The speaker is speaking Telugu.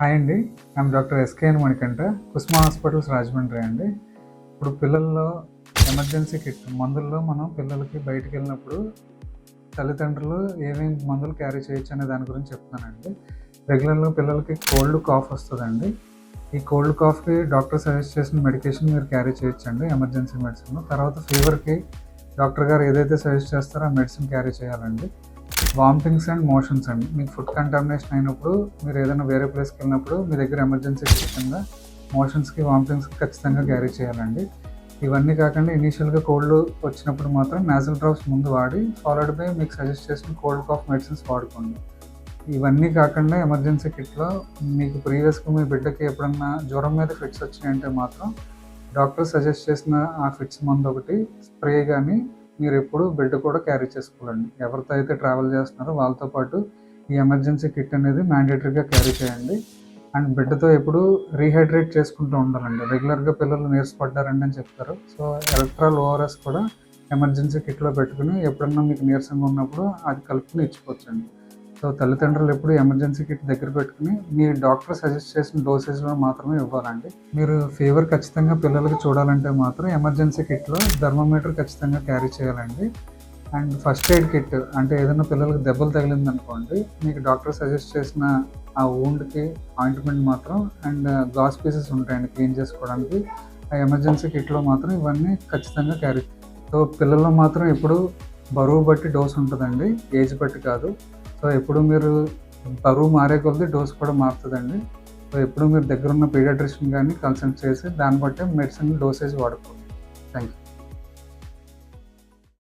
హాయ్ అండి. ఐఎమ్ డాక్టర్ ఎస్కేఎన్ మణికంఠ, కుస్మా హాస్పిటల్స్ రాజమండ్రి అండి. ఇప్పుడు పిల్లల్లో ఎమర్జెన్సీ కిట్ మందుల్లో మనం పిల్లలకి బయటికి వెళ్ళినప్పుడు తల్లిదండ్రులు ఏమేమి మందులు క్యారీ చేయొచ్చు అనే దాని గురించి చెప్తున్నానండి. రెగ్యులర్గా పిల్లలకి కోల్డ్ కాఫ్ వస్తుందండి. ఈ కోల్డ్ కాఫ్కి డాక్టర్ సజెస్ట్ చేసిన మెడికేషన్ మీరు క్యారీ చేయొచ్చండి, ఎమర్జెన్సీ మెడిసిన్. తర్వాత ఫీవర్కి డాక్టర్ గారు ఏదైతే సజెస్ట్ చేస్తారో ఆ మెడిసిన్ క్యారీ చేయాలండి. వామిటింగ్స్ అండ్ మోషన్స్ అండి, మీకు ఫుడ్ కంటామినేషన్ అయినప్పుడు మీరు ఏదైనా వేరే ప్లేస్కి వెళ్ళినప్పుడు మీ దగ్గర ఎమర్జెన్సీ కిట్ మోషన్స్కి వామిటింగ్స్కి ఖచ్చితంగా క్యారీ చేయాలండి. ఇవన్నీ కాకుండా ఇనీషియల్గా కోల్డ్ వచ్చినప్పుడు మాత్రం నాజల్ డ్రాప్స్ ముందు వాడి ఫాలోడ్ బై మీకు సజెస్ట్ చేసిన కోల్డ్ కాఫ్ మెడిసిన్స్ వాడుకోండి. ఇవన్నీ కాకుండా ఎమర్జెన్సీ కిట్లో మీకు ప్రీవియస్గా మీ బిడ్డకి ఎప్పుడన్నా జ్వరం మీద ఫిట్స్ వచ్చినాయంటే మాత్రం డాక్టర్ సజెస్ట్ చేసిన ఆ ఫిట్స్ మందు ఒకటి స్ప్రే కానీ మీరు ఎప్పుడు బెడ్ కూడా క్యారీ చేసుకోవాలండి. ఎవరితో అయితే ట్రావెల్ చేస్తున్నారో వాళ్ళతో పాటు ఈ ఎమర్జెన్సీ కిట్ అనేది మ్యాండేటరీగా క్యారీ చేయండి. అండ్ బెడ్తో ఎప్పుడు రీహైడ్రేట్ చేసుకుంటూ ఉండాలండి. రెగ్యులర్గా పిల్లలు నీరసపడ్డారండి అని చెప్తారు. సో ఎలక్ట్రాల్ ఓఆర్ఎస్ కూడా ఎమర్జెన్సీ కిట్లో పెట్టుకుని ఎప్పుడన్నా మీకు నీరసంగా ఉన్నప్పుడు అది కలుపుకుని ఇచ్చుకోవచ్చండి. సో తల్లిదండ్రులు ఎప్పుడు ఎమర్జెన్సీ కిట్ దగ్గర పెట్టుకుని మీ డాక్టర్ సజెస్ట్ చేసిన డోసేజ్లో మాత్రమే ఇవ్వాలండి. మీరు ఫీవర్ ఖచ్చితంగా పిల్లలకి చూడాలంటే మాత్రం ఎమర్జెన్సీ కిట్లో థర్మోమీటర్ ఖచ్చితంగా క్యారీ చేయాలండి. అండ్ ఫస్ట్ ఎయిడ్ కిట్, అంటే ఏదైనా పిల్లలకి దెబ్బలు తగిలిందనుకోండి, మీకు డాక్టర్ సజెస్ట్ చేసిన ఆ వూండ్కి ఆయింట్మెంట్ మాత్రం అండ్ గ్లాస్ పీసెస్ ఉంటాయండి క్లీన్ చేసుకోవడానికి. ఆ ఎమర్జెన్సీ కిట్లో మాత్రం ఇవన్నీ ఖచ్చితంగా క్యారీ. సో పిల్లల్లో మాత్రం ఎప్పుడు బరువు బట్టి డోస్ ఉంటుందండి, ఏజ్ బట్టి కాదు. సో ఎప్పుడు మీరు బరువు మారే కొద్దీ డోస్ కూడా మారుతుందండి. సో ఎప్పుడు మీరు దగ్గర ఉన్న పీడియాట్రిషియన్ కానీ కన్సల్ట్ చేసి దాన్ని బట్టి మెడిసిన్ డోసేజ్ వాడుకోండి. Thank you.